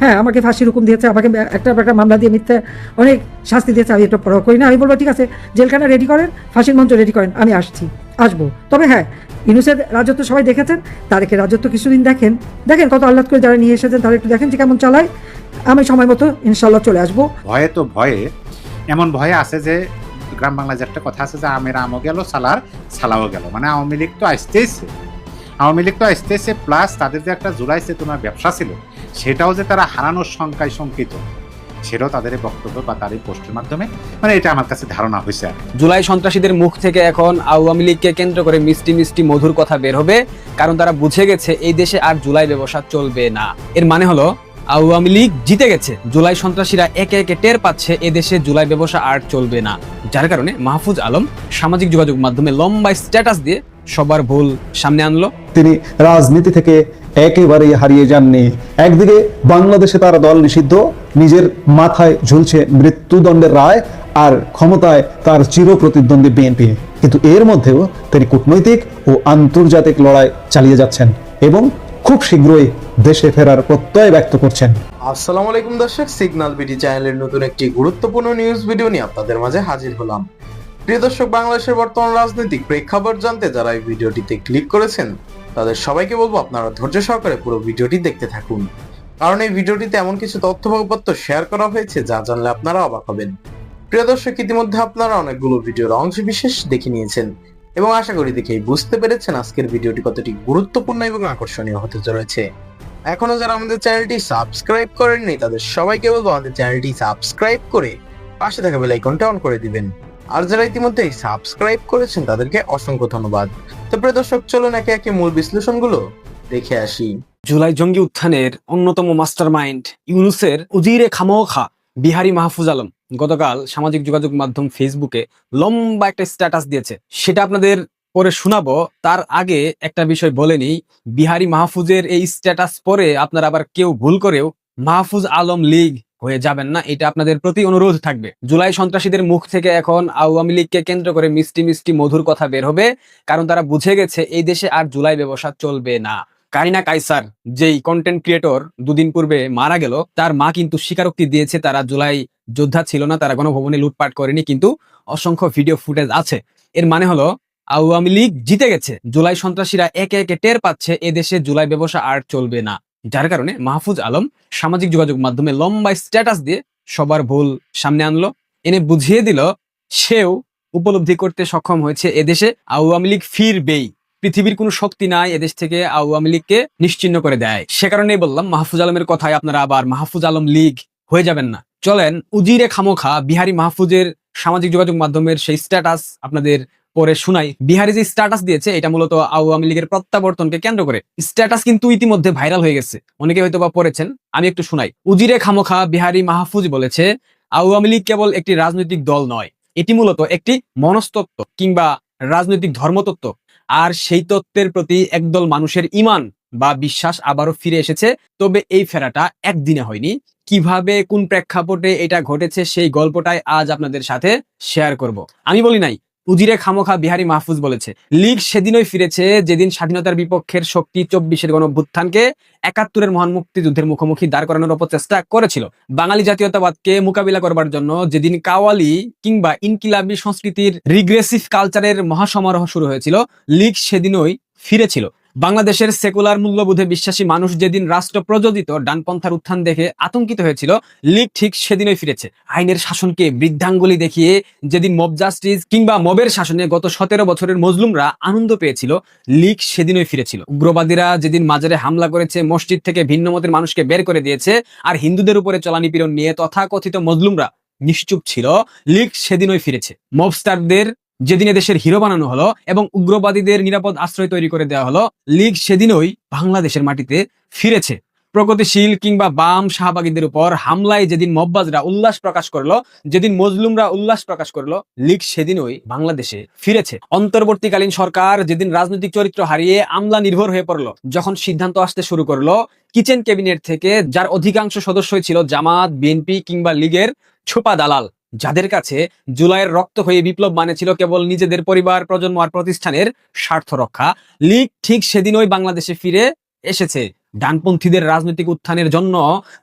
হ্যাঁ, আমাকে ফাঁসির হুকুম দিয়েছে, আমাকে একটা একটা মামলা দিয়ে মিথ্যে অনেক শাস্তি দিয়েছে, আমি এটা পরোয়া করি না। আমি বলবো ঠিক আছে, জেলখানা রেডি করেন, ফাঁসির মঞ্চ রেডি করেন, আমি আসবো। তবে হ্যাঁ, ইউনূসের রাজত্ব সবাই দেখেছেন, তারেকের রাজত্ব কিছুদিন দেখেন কত আহ্লাদ করে যারা নিয়ে এসেছেন তারা একটু দেখেন যে কেমন চালায়। আমি সময় মতো ইনশাল্লাহ চলে আসবো। ভয়ে এমন ভয়ে আছে যে গ্রাম বাংলায় যে একটা কথা আছে যে আমের আমও গেল সালাও গেল, মানে আওয়ামী লীগ তো আসতেছে প্লাস তাদের যে একটা জুলাই চেতনার ব্যবসা ছিল সেটাও যে তারা হারানোর শঙ্কায় শঙ্কিত, সেটাও তাদের এই বক্তব্য বা তার এই পোস্টের মাধ্যমে মানে এটা আমার কাছে ধারণা হয়েছে। জুলাই সন্ত্রাসীদের মুখ থেকে এখন আওয়ামী লীগকে কেন্দ্র করে মিষ্টি মিষ্টি মধুর কথা বের হবে, কারণ তারা বুঝে গেছে এই দেশে আর জুলাই ব্যবসা চলবে না। এর মানে হলো আওয়ামী লীগ জিতে গেছে, জুলাই সন্ত্রাসীরা একে একে টের পাচ্ছে এদেশে জুলাই ব্যবসা আর চলবে না। যার কারণে মাহফুজ আলম সামাজিক যোগাযোগ মাধ্যমে লম্বা স্ট্যাটাস দিয়ে সবার ভুল সামনে আনলো। তিনি রাজনীতি থেকে একেবারেই হারিয়ে যাননি। একদিকে বাংলাদেশে তার দল নিষিদ্ধ, নিজের মাথায় ঝুলছে মৃত্যুদণ্ডের রায়, আর ক্ষমতায় তার চিরপ্রতিদ্বন্দ্বী বিএনপি। কিন্তু এর মধ্যেও তিনি কূটনৈতিক ও আন্তর্জাতিক লড়াই চালিয়ে যাচ্ছেন এবং খুব শীঘ্রই দেশে ফেরার প্রত্যয় ব্যক্ত করছেন। আসসালামু আলাইকুম দর্শক, সিগন্যাল বিডি চ্যানেলের নতুন একটি গুরুত্বপূর্ণ নিউজ ভিডিও নিয়ে আপনাদের মাঝে হাজির হলাম। প্রিয় দর্শক, বাংলাদেশের বর্তমান রাজনৈতিক প্রেক্ষাপট জানতে যারা এই ভিডিওটিতে ক্লিক করেছেন তাদের সবাইকে বলবো আপনারা ধৈর্য সহকারে পুরো ভিডিওটি দেখতে থাকুন, কারণ এই ভিডিওটিতে এমন কিছু তথ্য বা উপাত্ত শেয়ার করা হয়েছে যা জানলে আপনারা অবাক হবেন। প্রিয় দর্শক, ইতিমধ্যে আপনারা অনেকগুলো ভিডিওর অংশ বিশেষ দেখে নিয়েছেন এবং আশা করি দেখেই বুঝতে পেরেছেন আজকের ভিডিওটি কতটি গুরুত্বপূর্ণ এবং আকর্ষণীয় হতে চলেছে। এখনো যারা আমাদের চ্যানেলটি সাবস্ক্রাইব করেননি তাদের সবাইকে বলবো আমাদের চ্যানেলটি সাবস্ক্রাইব করে পাশে থাকা বেল আইকনটা অন করে দিবেন, আর যারা ইতিমধ্যে সাবস্ক্রাইব করেছেন তাদেরকে অসংখ্য ধন্যবাদ। তো প্রিয় দর্শক, চলুন একে একে মূল বিশ্লেষণগুলো দেখে আসি। জুলাই জঙ্গি উত্থানের অন্যতম মাস্টারমাইন্ড ইউনূসের উজিরে খামোখা বিহারী মাহফুজ আলম গতকাল সামাজিক যোগাযোগ মাধ্যম ফেসবুকে লম্বা একটা স্ট্যাটাস দিয়েছে, সেটা আপনাদের পরে শোনাবো। তার আগে একটা বিষয় বলে নিই, বিহারী মাহফুজের এই স্ট্যাটাস পরে আপনারা আবার কেউ ভুল করেও মাহফুজ আলম লীগ হয়ে যাবেন না, এটা আপনাদের প্রতি অনুরোধ থাকবে। জুলাই সন্ত্রাসীদের মুখ থেকে এখন আওয়ামী লীগকে কেন্দ্র করে মিষ্টি মিষ্টি মধুর কথা বের হবে, কারণ তারা বুঝে গেছে এই দেশে আর জুলাই ব্যবসা চলবে না। কারিনা কাইসার, যেই কন্টেন্ট ক্রিয়েটর দুদিন পূর্বে মারা গেল, তার মা কিন্তু স্বীকারোক্তি দিয়েছে তারা জুলাই যোদ্ধা ছিল না, তারা গণভবনে লুটপাট করেনি, কিন্তু অসংখ্য ভিডিও ফুটেজ আছে। এর মানে হলো আওয়ামী লীগ জিতে গেছে, জুলাই সন্ত্রাসীরা একে একে টের পাচ্ছে এদেশে জুলাই ব্যবসা আর চলবে না। যার কারণে মাহফুজ আলম সামাজিক যোগাযোগ মাধ্যমে লম্বা স্ট্যাটাস দিয়ে সবার ভুল সামনে আনলো, এনে বুঝিয়ে দিল সেও উপলব্ধি করতে সক্ষম হয়েছে এদেশে আওয়ামী লীগ ফিরবেই, পৃথিবীর কোনো শক্তি নাই এদেশ থেকে আওয়ামী লীগকে নিশ্চিহ্ন করে দেয়। সে কারণেই বললাম মাহফুজ আলমের কথায় আপনারা আবার মাহফুজ আলম লীগ হয়ে যাবেন না। চলেন উজিরে খামোখা বিহারী মাহফুজের সামাজিক যোগাযোগ মাধ্যমের সেই স্ট্যাটাস আপনাদের পরে শুনাই। বিহারি যে স্ট্যাটাস দিয়েছে এটা মূলত আওয়ামী লীগের প্রত্যাবর্তনকে কেন্দ্র করে। স্ট্যাটাস কিন্তু ইতিমধ্যে ভাইরাল হয়ে গেছে, অনেকে হয়তো বা পড়েছেন, আমি একটু শুনাই। উজিরে খামোখা বিহারী মাহফুজ বলেছে, আওয়ামী লীগ কেবল একটি রাজনৈতিক দল নয়, এটি মূলত একটি মনস্তত্ত্ব কিংবা রাজনৈতিক ধর্মতত্ত্ব, আর সেই তত্ত্বের প্রতি একদল মানুষের ঈমান বা বিশ্বাস আবারও ফিরে এসেছে। তবে এই ফেরাটা একদিনে হয়নি, কিভাবে কোন প্রেক্ষাপটে এটা ঘটেছে সেই গল্পটাই আজ আপনাদের সাথে শেয়ার করব। আমি বলি নাই, উজিরে খামোখা বিহারী মাহফুজ বলেছে। লীগ সেদিনই ফিরেছে যেদিন স্বাধীনতার বিপক্ষের শক্তি 24-এর গণঅভ্যুত্থানকে 71-এর মহান মুক্তিযুদ্ধের মুখোমুখি দাঁড় করানোর অপচেষ্টা করেছিল। বাঙালি জাতীয়তাবাদকে মোকাবিলা করবার জন্য যেদিন কাওয়ালি কিংবা ইনকিলাবি সংস্কৃতির রিগ্রেসিভ কালচারের মহাসমারোহ শুরু হয়েছিল, লীগ সেদিনই ফিরেছিল। বাংলাদেশের সেকুলার মূল্যবোধে বিশ্বাসী মানুষ যেদিন রাষ্ট্র প্রযোজিত ডানপন্থার উত্থান দেখে আতঙ্কিত হয়েছিল, লীগ ঠিক সেদিনই ফিরেছে। আইনের শাসনকে বৃদ্ধাঙ্গুলি দেখিয়ে যেদিন মব জাস্টিস কিংবা মবের শাসনে গত 17 বছরের মজলুমরা আনন্দ পেয়েছিল, লীগ সেদিনই ফিরেছিল। উগ্রবাদীরা যেদিন মাজারে হামলা করেছে, মসজিদ থেকে ভিন্ন মতের মানুষকে বের করে দিয়েছে, আর হিন্দুদের উপরে চলা নিপীড়ন নিয়ে তথাকথিত মজলুমরা নিশ্চুপ ছিল, লীগ সেদিনই ফিরেছে। মবস্টারদের যেদিন দেশের হিরো বানানো হলো এবং উগ্রবাদীদের নিরাপদ আশ্রয় তৈরি করে দেওয়া হলো, লীগ সেদিনই বাংলাদেশের মাটিতে ফিরেছে। প্রগতিশীল কিংবা বাম শাহবাগীদের উপর হামলায় যেদিন মববাজরা উল্লাস প্রকাশ করলো, যেদিন মজলুমরা উল্লাস প্রকাশ করলো, লীগ সেদিনই বাংলাদেশে ফিরেছে। অন্তর্বর্তীকালীন সরকার যেদিন রাজনৈতিক চরিত্র হারিয়ে আমলা নির্ভর হয়ে পড়লো, যখন সিদ্ধান্ত আসতে শুরু করলো কিচেন ক্যাবিনেট থেকে, যার অধিকাংশ সদস্যই ছিল জামাত, বিএনপি কিংবা লীগের ছোপা দালাল, যাদের কাছে জুলাইয়ের রক্ত হয়ে বিপ্লব মানে ছিল কেবল নিজেদের পরিবার, প্রজন্ম আর প্রতিষ্ঠানের স্বার্থ রক্ষা, লীগ ঠিক সেদিনই বাংলাদেশে ফিরে এসেছে। ডানপন্থীদের রাজনৈতিক উত্থানের জন্য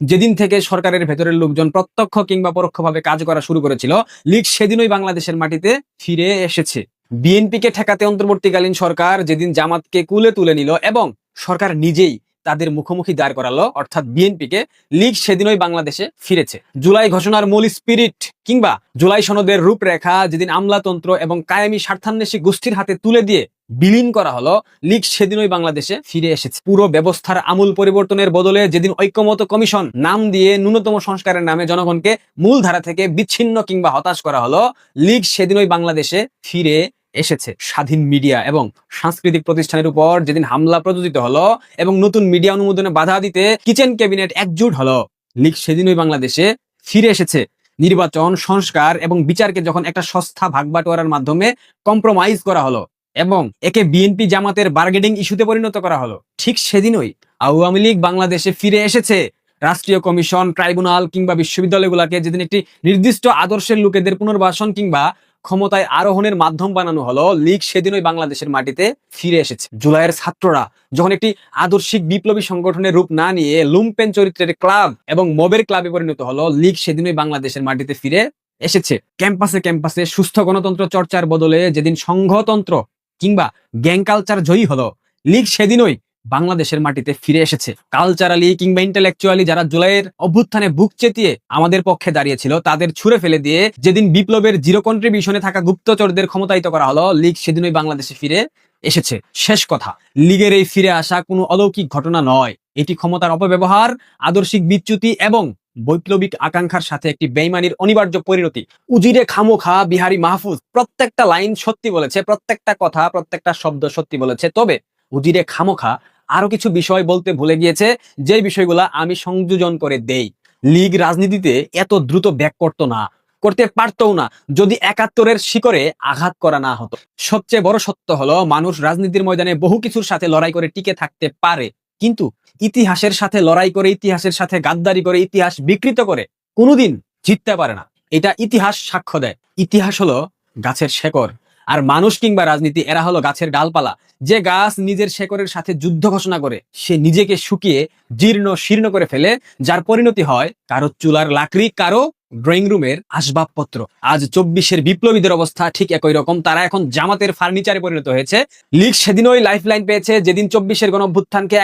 যেদিন থেকে সরকারের ভেতরের লোকজন প্রত্যক্ষ কিংবা পরোক্ষভাবে কাজ করা শুরু করেছিল, লীগ সেদিনই বাংলাদেশের মাটিতে ফিরে এসেছে। বিএনপিকে ঠেকাতে অন্তর্বর্তীকালীন সরকার যেদিন জামাতকে কুলে তুলে নিল এবং সরকার নিজেই তাদের মুখোমুখি দাঁড় করালো, অর্থাৎ বিএনপিকে, লীগ সেদিনই বাংলাদেশে ফিরেছে। জুলাই ঘোষণার মূল স্পিরিট কিংবা জুলাই সনদের রূপরেখা যেদিন আমলাতন্ত্র এবং কায়েমি স্বার্থান্বেষী গোষ্ঠীর হাতে তুলে দিয়ে বিলীন করা হলো, লীগ সেদিনই বাংলাদেশে ফিরে এসেছে। পুরো ব্যবস্থার আমূল পরিবর্তনের বদলে যেদিন ঐক্যমত কমিশন নাম দিয়ে ন্যূনতম সংস্কারের নামে জনগণকে মূলধারা থেকে বিচ্ছিন্ন কিংবা হতাশ করা হলো, লীগ সেদিনই বাংলাদেশে ফিরে এসেছে। স্বাধীন মিডিয়া এবং সাংস্কৃতিক প্রতিষ্ঠানের উপর যেদিন হামলা প্রযোজিত হলো এবং নতুন মিডিয়া অনুমোদনে বাধা দিতে কিচেন ক্যাবিনেট একজোট হলো, লীগ সেদিনই বাংলাদেশে ফিরে এসেছে। নির্বাচন, সংস্কার এবং বিচারকে যখন একটা সস্তা ভাগবাটোয়ারার মাধ্যমে কম্প্রোমাইজ করা হলো এবং একে বিএনপি জামাতের বার্গেনিং ইস্যুতে পরিণত করা হলো, ঠিক সেদিনই আওয়ামী লীগ বাংলাদেশে ফিরে এসেছে। রাষ্ট্রীয় কমিশন, ট্রাইব্যুনাল কিংবা বিশ্ববিদ্যালয়গুলোকে যেদিন একটি নির্দিষ্ট আদর্শের লোকেদের পুনর্বাসন কিংবা ক্ষমতায় আরোহণের মাধ্যম বানানো হলো, লীগ সেদিনই বাংলাদেশের মাটিতে ফিরে এসেছে। জুলাইয়ের ছাত্ররা যখন একটি আদর্শিক বিপ্লবী সংগঠনের রূপ না নিয়ে লুম্পেন চরিত্রের ক্লাব এবং মবের ক্লাবে পরিণত হলো, লীগ সেদিনই বাংলাদেশের মাটিতে ফিরে এসেছে। ক্যাম্পাসে ক্যাম্পাসে সুস্থ গণতন্ত্র চর্চার বদলে যেদিন সংঘতন্ত্র কিংবা গ্যাং কালচার জয়ী হলো, লীগ সেদিনই বাংলাদেশের মাটিতে ফিরে এসেছে। কালচারালি কিংবা ইন্টেলেকচুয়ালি যারা জুলাইয়ের অভ্যুত্থানে বুক চেতিয়ে আমাদের পক্ষে দাঁড়িয়েছিল, তাদের ছুঁড়ে ফেলে দিয়ে যেদিন বিপ্লবের জিরো কন্ট্রিবিউশনে থাকা গুপ্তচরদের ক্ষমতায়িত করা হলো, লীগ সেদিনই বাংলাদেশে ফিরে এসেছে। শেষ কথা, লীগের এই ফিরে আসা কোনো অলৌকিক ঘটনা নয়, এটি ক্ষমতার অপব্যবহার, আদর্শিক বিচ্যুতি এবং বৈপ্লবিক আকাঙ্ক্ষার সাথে একটি বেইমানির অনিবার্য পরিণতি। উজিরে খামোখা বিহারী মাহফুজ প্রত্যেকটা লাইন সত্যি বলেছে, প্রত্যেকটা কথা, প্রত্যেকটা শব্দ সত্যি বলেছে। তবে উজিরে খামোখা আরো কিছু বিষয় বলতে ভুলে গিয়েছে, যে বিষয়গুলা আমি সংযোজন করে দেই। লীগ রাজনীতিতে এত দ্রুত ব্যাক করতো না, করতে পারতো না, যদি ৭১-এর শিকড়ে আঘাত করা না হতো। সবচেয়ে বড় সত্য হলো, মানুষ রাজনীতির ময়দানে বহু কিছুর সাথে লড়াই করে টিকে থাকতে পারে, কিন্তু ইতিহাসের সাথে লড়াই করে, ইতিহাসের সাথে গাদ্দারি করে, ইতিহাস বিকৃত করে কোনোদিন জিততে পারে না। এটা ইতিহাস সাক্ষ্য দেয়। ইতিহাস হলো গাছের শেকড়, আর মানুষ কিংবা রাজনীতি এরা হলো গাছের ডালপালা। যে গাছ নিজের শেকড়ের সাথে যুদ্ধ ঘোষণা করে, সে নিজেকে শুকিয়ে জীর্ণ শীর্ণ করে ফেলে, যার পরিণতি হয় কারো চুলার লাকড়ি, কারো ড্রয়িং রুমের আসবাবপত্র। আজ ২৪-এর বিপ্লবীদের অবস্থা ঠিক একই রকম, তারা এখন জামাতের ফার্নিচারে পরিণত হয়েছে। লীগ সেদিনই লাইফলাইন পেয়েছে যেদিন ২৪-এর গণঅভ্যুত্থানকে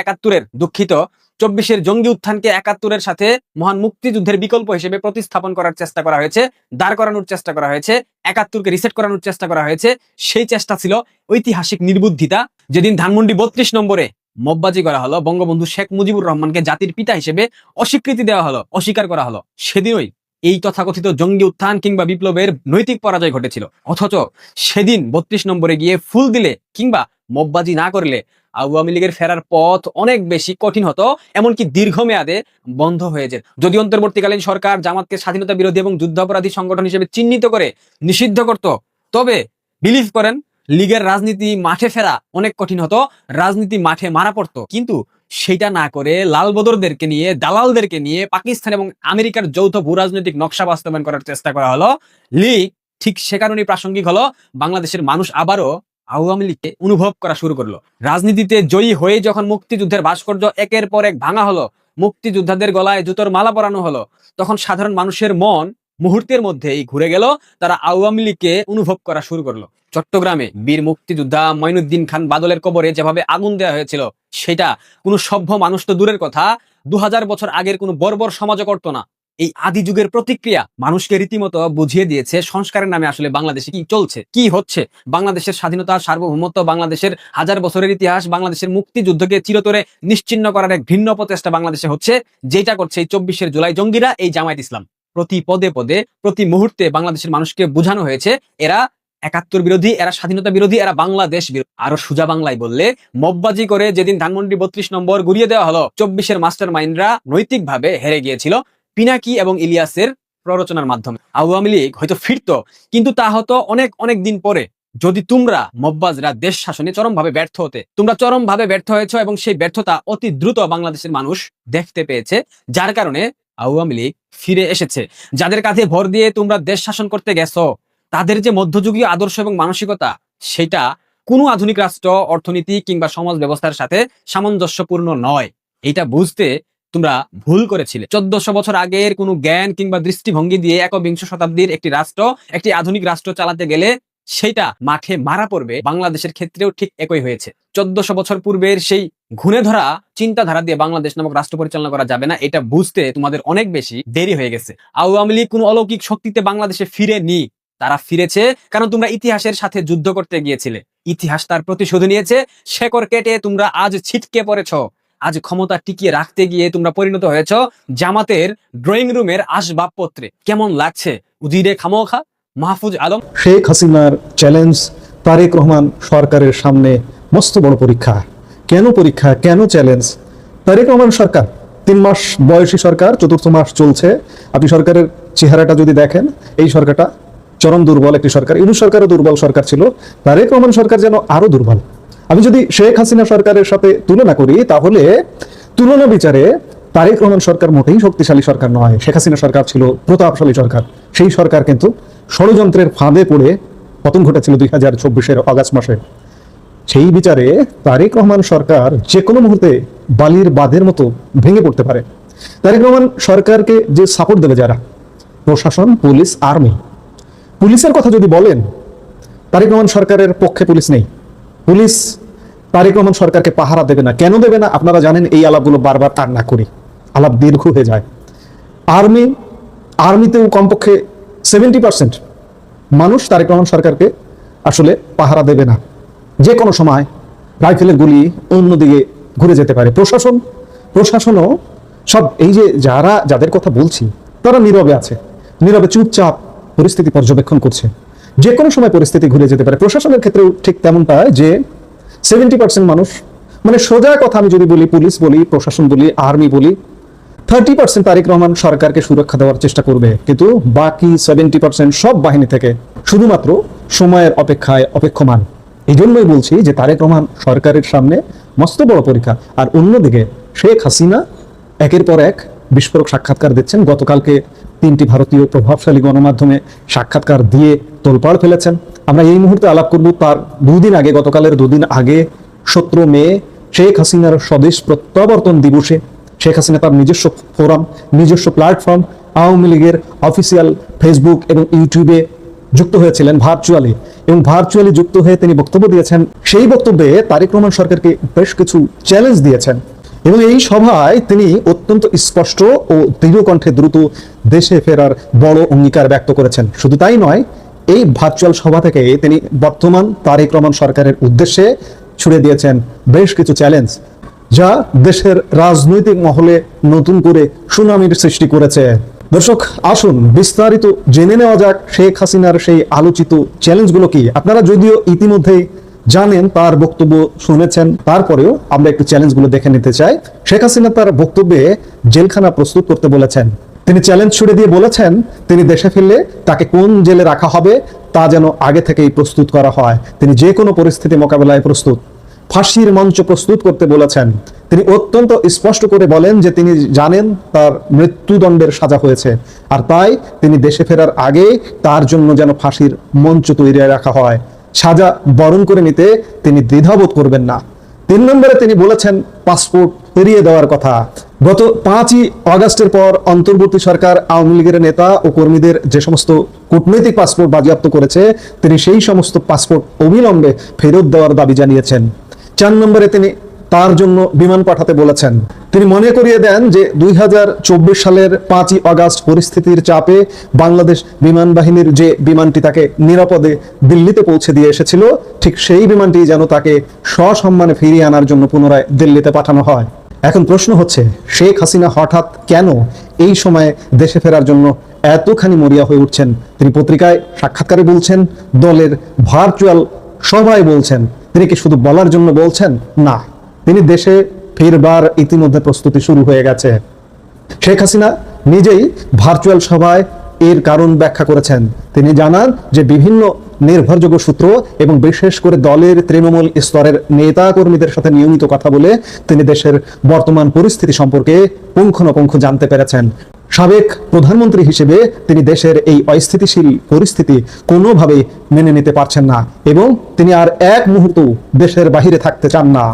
২৪-এর জঙ্গি উত্থানকে ৭১-এর সাথে মহান মুক্তিযুদ্ধের বিকল্প হিসেবে প্রতিস্থাপন করার চেষ্টা করা হয়েছে, দাঁড় করানোর চেষ্টা করা হয়েছে, ৭১-কে রিসেট করানোর চেষ্টা করা হয়েছে। সেই চেষ্টা ছিল ঐতিহাসিক নির্বুদ্ধিতা। যেদিন ধানমন্ডি ৩২ নম্বরে মববাজি করা হলো, বঙ্গবন্ধু শেখ মুজিবুর রহমানকে জাতির পিতা হিসেবে অস্বীকৃতি দেওয়া হলো, অস্বীকার করা হলো, সেদিনই এই তথাকথিত জঙ্গি উত্থান কিংবা বিপ্লবের নৈতিক পরাজয় ঘটেছিল। অথচ সেদিন ৩২ নম্বরে গিয়ে ফুল দিলে কিংবা মববাজি না করলে আওয়ামী লীগের ফেরার পথ অনেক বেশি কঠিন হতো, এমনকি দীর্ঘমেয়াদে বন্ধ হয়ে যেত। যদি অন্তর্বর্তীকালীন সরকার জামাতকে স্বাধীনতা বিরোধী এবং যুদ্ধাপরাধী সংগঠন হিসেবে চিহ্নিত করে নিষিদ্ধ করত, তবে বিলিভ করেন লীগের রাজনীতি মাঠে ফেরা অনেক কঠিন হতো, রাজনীতি মাঠে মারা পড়তো। কিন্তু সেটা না করে লালবদরদেরকে নিয়ে, দালালদেরকে নিয়ে পাকিস্তান এবং আমেরিকার যৌথ ভূ রাজনৈতিক নকশা বাস্তবায়ন করার চেষ্টা করা হলো। লীগ ঠিক সে কারণেই প্রাসঙ্গিক হলো, বাংলাদেশের মানুষ আবারও আওয়ামী লীগকে অনুভব করা শুরু করলো। রাজনীতিতে জয়ী হয়ে যখন মুক্তিযুদ্ধের ভাস্কর্য একের পর এক ভাঙা হলো, মুক্তিযোদ্ধাদের গলায় জুতোর মালা পরানো হলো, তখন সাধারণ মানুষের মন মুহূর্তের মধ্যেই ঘুরে গেল, তারা আওয়ামী লীগকে অনুভব করা শুরু করলো। চট্টগ্রামে বীর মুক্তিযোদ্ধা মঈনুদ্দিন খান বাদলের কবরে যেভাবে আগুন দেওয়া হয়েছিল, সেটা কোনো সভ্য মানুষ তো দূরের কথা, ২০০০ বছর আগের কোনো বর্বর সমাজও করতো না। এই আদি যুগের প্রতিক্রিয়া মানুষকে রীতিমতো বুঝিয়ে দিয়েছে সংস্কারের নামে আসলে বাংলাদেশে কি চলছে, কি হচ্ছে। বাংলাদেশের স্বাধীনতা, সার্বভৌমত্ব, বাংলাদেশের হাজার বছরের ইতিহাস, বাংলাদেশের মুক্তিযুদ্ধকে চিরতরে নিশ্চিহ্ন করার এক ভিন্ন প্রচেষ্টা বাংলাদেশে হচ্ছে, যেটা করছে এই ২৪-এর জুলাই জঙ্গিরা, এই জামায়াত ইসলাম। প্রতি পদে পদে, প্রতি মুহূর্তে বাংলাদেশের মানুষকে বোঝানো হয়েছে এরা ৭১ বিরোধী, এরা স্বাধীনতা বিরোধী, এরা বাংলাদেশ বিরোধী। আরো সোজা বাংলায় বললে, মববাজি করে যেদিন ধানমন্ডি ৩২ নম্বর গুড়িয়ে দেওয়া হলো, ২৪-এর মাস্টার মাইন্ডরা নৈতিকভাবে হেরে গিয়েছিল পিনাকি এবং ইলিয়াসের প্ররোচনার মাধ্যমে। আওয়ামী লীগ হয়তো ফিরতো, কিন্তু তা হতো অনেক অনেক দিন পরে, যদি তোমরা মববাজরা দেশ শাসনে চরমভাবে ব্যর্থ হতে। তোমরা চরমভাবে ব্যর্থ হয়েছ এবং সেই ব্যর্থতা অতি দ্রুত বাংলাদেশের মানুষ দেখতে পেয়েছে, যার কারণে আওয়ামী লীগ ফিরে এসেছে। যাদের কাঁধে ভর দিয়ে তোমরা দেশ শাসন করতে গেছো, তাদের যে মধ্যযুগীয় আদর্শ এবং মানসিকতা, সেটা কোনো আধুনিক রাষ্ট্র, অর্থনীতি কিংবা সমাজ ব্যবস্থার সাথে সামঞ্জস্যপূর্ণ নয়। এটা বুঝতে তোমরা ভুল করেছিলে। 1400 বছর আগের কোনো জ্ঞান কিংবা দৃষ্টিভঙ্গি দিয়ে একবিংশ শতাব্দীর একটি রাষ্ট্র, একটি আধুনিক রাষ্ট্র চালাতে গেলে সেটা মাঠে মারা পড়বে। বাংলাদেশের ক্ষেত্রেও ঠিক একই হয়েছে। 1400 বছর পূর্বের সেই ঘুণে ধরা চিন্তাধারা দিয়ে বাংলাদেশ নামক রাষ্ট্র পরিচালনা করা যাবে না, এটা বুঝতে তোমাদের অনেক বেশি দেরি হয়ে গেছে। আওয়ামী লীগ কোনো অলৌকিক শক্তিতে বাংলাদেশে ফিরেনি, তারা ফিরেছে কারণ তোমরা ইতিহাসের সাথে যুদ্ধ করতে গিয়েছিলে। ইতিহাস তার প্রতিশোধ নিয়েছে, শেকড় কেটে তোমরা আজ ছিটকে পড়েছ। আজ ক্ষমতা টিকিয়ে রাখতে গিয়ে তোমরা পরিণত হয়েছ জামাতের ড্রয়িং রুমের আসবাবপত্রে। কেমন লাগছে উজিরে খামোখা মাহফুজ আলম? শেখ হাসিনার চ্যালেঞ্জ তারেক রহমান সরকারের সামনে মস্ত বড় পরীক্ষা। কেন পরীক্ষা, কেন চ্যালেঞ্জ? তারেক রহমান সরকার 3 মাস বয়সী সরকার, 4র্থ মাস চলছে। আপনি সরকারের চেহারাটা যদি দেখেন, এই সরকারটা চরম দুর্বল একটি সরকার। ইউনূস সরকারও দুর্বল সরকার ছিল, তারেক রহমান সরকার যেন আরো দুর্বল। আমি যদি শেখ হাসিনা সরকারের সাথে তুলনা করি, তাহলে তুলনা বিচারে তারেক রহমান সরকার মোটেই শক্তিশালী সরকার নয়। শেখ হাসিনা সরকার ছিল প্রতাপশালী সরকার। সেই সরকার কিন্তু ষড়যন্ত্রের ফাঁদে পড়ে পতন ঘটেছিল 2024-এর অগাস্ট মাসে। সেই বিচারে তারেক রহমান সরকার যে কোনো মুহূর্তে বালির বাঁধের মতো ভেঙে পড়তে পারে। তারেক রহমান সরকারকে যে সাপোর্ট দেবে যারা, প্রশাসন, পুলিশ, আর্মি। পুলিশের কথা যদি বলেন, তারেক রহমান সরকারের পক্ষে পুলিশ নেই। পুলিশ তারেক রহমান সরকারকে পাহারা দেবে না। কেন দেবে না? আপনারা জানেন, এই আলাপগুলো বারবার টান না করি, আলাপ দীর্ঘ হয়ে যায়। আর্মিতেও কমপক্ষে 70% মানুষ তারেক রহমান সরকারকে আসলে পাহারা দেবে না। যে কোনো সময় রাইফেলের গুলি অন্যদিকে ঘুরে যেতে পারে। প্রশাসনও সব এই যে যাদের কথা বলছি, তারা নীরবে আছে, নীরবে চুপচাপ পরিস্থিতি পর্যবেক্ষণ করছে। যে কোনো সময় পরিস্থিতি ঘুরে যেতে পারে। প্রশাসনের ক্ষেত্রেও ঠিক তেমনটা, যে 70% মানুষ, মানে সোজা কথা আমি যদি বলি, পুলিশ বলি, প্রশাসন বলি, আর্মি বলি, 30% তারেক রহমান সরকারকে সুরক্ষা দেওয়ার চেষ্টা করবে, কিন্তু বাকি 70% সব বাহিনী থেকে শুধুমাত্র সময়ের অপেক্ষায় অপেক্ষমান। এই জন্যই বলছি যে তারেক রহমান সরকারের সামনে মস্ত বড় পরীক্ষা। আর অন্যদিকে শেখ হাসিনা একের পর এক বিস্ফোরক সাক্ষাৎকার দিচ্ছেন। গতকালকে 3টি ভারতীয় প্রভাবশালী গণমাধ্যমে সাক্ষাৎকার দিয়ে তোলপাড় ফেলেছেন। আমরা এই মুহূর্তে আলাপ করব তার গতকালের 2 দিন আগে 17 মে শেখ হাসিনার স্বদেশ প্রত্যাবর্তন দিবসে শেখ হাসিনা তার নিজস্ব ফোরাম, নিজস্ব প্ল্যাটফর্ম, আওয়ামী লীগের অফিসিয়াল ফেসবুক এবং ইউটিউবে যুক্ত হয়েছিলেন ভার্চুয়ালি, এবং ভার্চুয়ালি যুক্ত হয়ে তিনি বক্তব্য দিয়েছেন। সেই বক্তব্যে তারেক রহমান সরকারকে বেশ কিছু চ্যালেঞ্জ দিয়েছেন, এবং এই সভায় তিনি অত্যন্ত স্পষ্ট ও দৃঢ় কণ্ঠে দ্রুত দেশে ফেরার বড় অঙ্গীকার ব্যক্ত করেছেন। শুধু তাই নয়, এই ভার্চুয়াল সভা থেকে তিনি বর্তমান তারেক রহমান সরকারের উদ্দেশ্যে ছুড়ে দিয়েছেন বেশ কিছু চ্যালেঞ্জ, যা দেশের রাজনৈতিক মহলে নতুন করে সুনামির সৃষ্টি করেছে। দর্শক, আসুন বিস্তারিত জেনে নেওয়া যাক শেখ হাসিনার সেই আলোচিত চ্যালেঞ্জগুলো কি। আপনারা যদিও ইতিমধ্যেই জানেন, তার বক্তব্য শুনেছেন, তারপরেও আমরা একটু চ্যালেঞ্জগুলো দেখে নিতে চাই। শেখ হাসিনা তার বক্তব্যে জেলখানা প্রস্তুত করতে বলেছেন। তিনি চ্যালেঞ্জ ছুড়ে দিয়ে বলেছেন, তিনি দেশে ফিরলে তাকে কোন জেলে রাখা হবে তা যেন আগে থেকেই প্রস্তুত করা হয়। তিনি যে কোনো পরিস্থিতি মোকাবেলায় প্রস্তুত। ফাঁসির মঞ্চ প্রস্তুত করতে বলেছেন। তিনি অত্যন্ত স্পষ্ট করে বলেন যে তিনি জানেন তার মৃত্যুদণ্ডের সাজা হয়েছে, আর তাই তিনি দেশে ফেরার আগে তার জন্য যেন ফাঁসির মঞ্চ তৈরি রাখা হয়। সাজা বরণ করে নিতে তিনি দ্বিধাবোধ করবেন না। 3 নম্বরে তিনি বলেছেন পাসপোর্ট ফিরিয়ে দেওয়ার কথা। গত 5ই আগস্টের পর অন্তর্বর্তী সরকার আওয়ামী লীগের নেতা ও কর্মীদের যে সমস্ত কূটনৈতিক পাসপোর্ট বাজেয়াপ্ত করেছে, তিনি সেই সমস্ত পাসপোর্ট অবিলম্বে ফেরত দেওয়ার দাবি জানিয়েছেন। 4 নম্বরে তিনি তার জন্য বিমান পাঠাতে বলেছেন। তিনি মনে করিয়ে দেন যে 2024 সালের 5ই আগস্ট পরিস্থিতির চাপে বাংলাদেশ বিমান বাহিনীর যে বিমানটি তাকে নিরাপদে দিল্লিতে পৌঁছে দিয়ে এসেছিল, ঠিক সেই বিমানটি যেন তাকে সসম্মানে ফিরিয়ে আনার জন্য পুনরায় দিল্লিতে পাঠানো হয়। এখন প্রশ্ন হচ্ছে, শেখ হাসিনা হঠাৎ কেন এই সময়ে দেশে ফেরার জন্য এতখানি মরিয়া হয়ে উঠছেন? তিনি পত্রিকায় সাক্ষাৎকারে বলছেন, দলের ভার্চুয়াল সভায় বলছেন। তিনি কি শুধু বলার জন্য বলছেন? না, তিনি দেশে ফিরবার ইতিমধ্যে প্রস্তুতি শুরু হয়ে গেছে। শেখ হাসিনা নিজেই ভার্চুয়াল সভায় এর কারণ ব্যাখ্যা করেছেন। তিনি জানান যে বিভিন্ন নির্ভরযোগ্য সূত্র এবং বিশেষ করে দলের তৃণমূল স্তরের নেতা কর্মীদের সাথে নিয়মিত কথা বলে তিনি দেশের বর্তমান পরিস্থিতি সম্পর্কে পুঙ্খানুপুঙ্খ জানতে পেরেছেন। সাবেক প্রধানমন্ত্রী হিসেবে তিনি দেশের এই অস্থিতিশীল পরিস্থিতি কোনোভাবেই মেনে নিতে পারছেন না, এবং তিনি আর এক মুহূর্ত দেশের বাহিরে থাকতে চান না।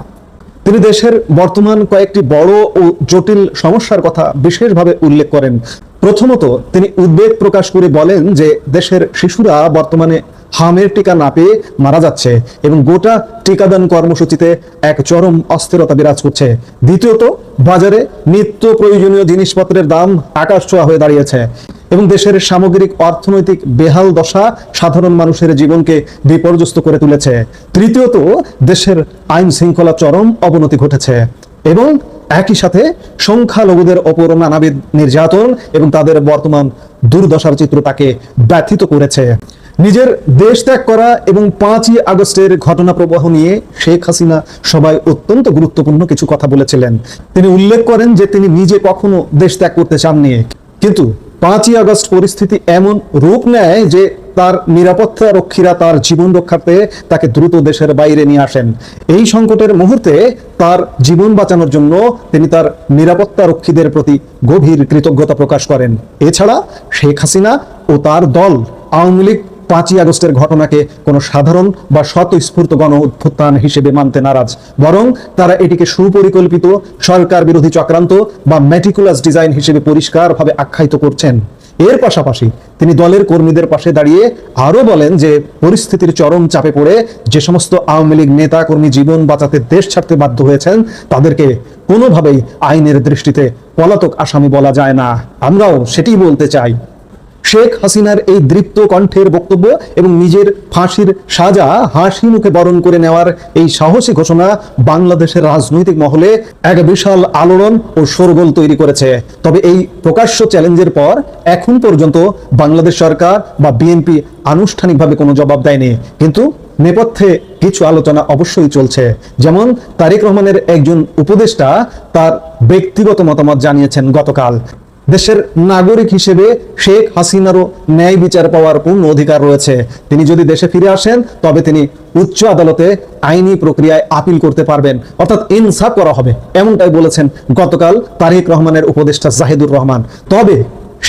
তিনি দেশের বর্তমান কয়েকটি বড় ও জটিল সমস্যার কথা বিশেষভাবে উল্লেখ করেন। প্রথমত, তিনি উদ্বেগ প্রকাশ করে বলেন যে দেশের শিশুরা বর্তমানে হামের টিকা না পেয়ে মারা যাচ্ছে এবং গোটা টিকাদান কর্মসূচিতে এক চরম অস্থিরতা বিরাজ করছে। দ্বিতীয়ত, বাজারে নিত্য প্রয়োজনীয় জিনিসপত্রের দাম আকাশ ছোঁয়া হয়ে দাঁড়িয়েছে এবং দেশের সামগ্রিক অর্থনৈতিক বেহাল দশা সাধারণ মানুষের জীবনকে বিপর্যস্ত করে তুলেছে। তৃতীয়ত, দেশের আইন শৃঙ্খলা চরম অবনতি ঘটেছে এবং একই সাথে সংখ্যালঘুদের ওপর নানাবিধ নির্যাতন এবং তাদের বর্তমান দুর্দশার চিত্র তাকে ব্যথিত করেছে। নিজের দেশ ত্যাগ করা এবং 5ই আগস্টের ঘটনা প্রবাহ নিয়ে শেখ হাসিনা সবাই অত্যন্ত গুরুত্বপূর্ণ কিছু কথা বলেছিলেন। তিনি উল্লেখ করেন যে তিনি নিজে কখনো দেশ ত্যাগ করতে চাননি, কিন্তু 5ই আগস্ট পরিস্থিতি এমন রূপ নেয় যে তার নিরাপত্তা রক্ষীরা তার জীবন রক্ষার্থে তাকে দ্রুত দেশের বাইরে নিয়ে আসেন। এই সংকটের মুহূর্তে তার জীবন বাঁচানোর জন্য তিনি তার নিরাপত্তা রক্ষীদের প্রতি গভীর কৃতজ্ঞতা প্রকাশ করেন। এছাড়া শেখ হাসিনা ও তার দল আওয়ামী লীগ 5ই আগস্টের ঘটনাকে কোনো সাধারণ বা স্বতঃস্ফূর্ত গণ অভ্যুত্থান হিসেবে মানতে নারাজ, বরং তারা এটিকে সুপরিকল্পিত সরকার বিরোধী চক্রান্ত বা মেটিকুলাস ডিজাইন হিসেবে পরিষ্কারভাবে আখ্যায়িত করছেন। এর পাশাপাশি তিনি দলের কর্মীদের পাশে দাঁড়িয়ে আরো বলেন যে পরিস্থিতির চরম চাপে পড়ে যে সমস্ত আওয়ামী লীগ নেতা কর্মী জীবন বাঁচাতে দেশ ছাড়তে বাধ্য হয়েছেন তাদেরকে কোনোভাবেই আইনের দৃষ্টিতে পলাতক আসামি বলা যায় না। আমরাও সেটি বলতে চাই। শেখ হাসিনার এই দৃপ্ত কণ্ঠের বক্তব্য এবং নিজের ফাঁসির সাজা হাসি মুখে বরণ করে নেওয়ার এই সাহসী ঘোষণা বাংলাদেশের রাজনৈতিক মহলে এক বিশাল আলোড়ন ও শোরগোল তৈরি করেছে। তবে এই প্রকাশ্য চ্যালেঞ্জের পর এখন পর্যন্ত বাংলাদেশ সরকার বা বিএনপি আনুষ্ঠানিকভাবে কোনো জবাব দেয়নি, কিন্তু নেপথ্যে কিছু আলোচনা অবশ্যই চলছে। যেমন তারেক রহমানের একজন উপদেষ্টা তার ব্যক্তিগত মতামত জানিয়েছেন গতকাল। দেশের নাগরিক হিসেবে শেখ হাসিনারও ন্যায় বিচার পাওয়ার পূর্ণ অধিকার রয়েছে। তিনি যদি দেশে ফিরে আসেন তবে তিনি উচ্চ আদালতে আইনি প্রক্রিয়ায় আপিল করতে পারবেন, অর্থাৎ ইনসাফ করা হবে, এমনটাই বলেছেন গতকাল তারেক রহমানের উপদেষ্টা জাহিদুর রহমান। তবে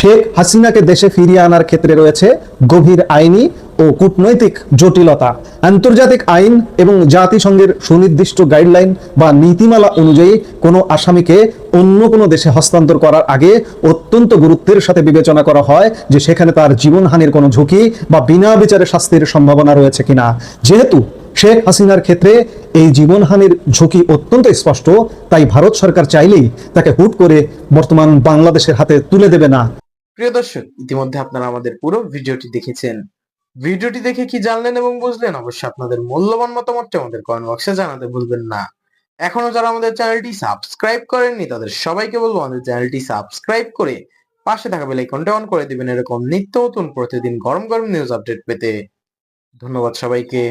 শেখ হাসিনাকে দেশে ফিরিয়ে আনার ক্ষেত্রে রয়েছে গভীর আইনি ও কূটনৈতিক জটিলতা। আন্তর্জাতিক আইন এবং জাতিসংঘের সুনির্দিষ্ট গাইডলাইন বা নীতিমালা অনুযায়ী কোনো আসামিকে অন্য কোনো দেশে হস্তান্তর করার আগে অত্যন্ত গুরুত্বের সাথে বিবেচনা করা হয় যে সেখানে তার জীবনহানির কোনো ঝুঁকি বা বিনা বিচারে শাস্তির সম্ভাবনা রয়েছে কিনা। যেহেতু শেখ হাসিনার ক্ষেত্রে এই জীবনহানির ঝুঁকি অত্যন্ত স্পষ্ট, তাই ভারত সরকার চাইলেই তাকে হুট করে বর্তমান বাংলাদেশের হাতে তুলে দেবে না। প্রিয় দর্শক, ইতিমধ্যে আপনারা আমাদের পুরো ভিডিওটি দেখেছেন। ভিডিওটি দেখে কি জানলেন এবং বুঝলেন অবশ্যই আপনাদের মূল্যবান মতামতটি আমাদের কমেন্ট বক্সে জানাতে ভুলবেন না। এখনো যারা আমাদের চ্যানেলটি সাবস্ক্রাইব করেননি তাদের সবাইকে বলবো আমাদের চ্যানেলটি সাবস্ক্রাইব করে পাশে থাকা বেল আইকনটা অন করে দিবেন এরকম নিত্য নতুন প্রতিদিন গরম গরম নিউজ আপডেট পেতে। ধন্যবাদ সবাইকে।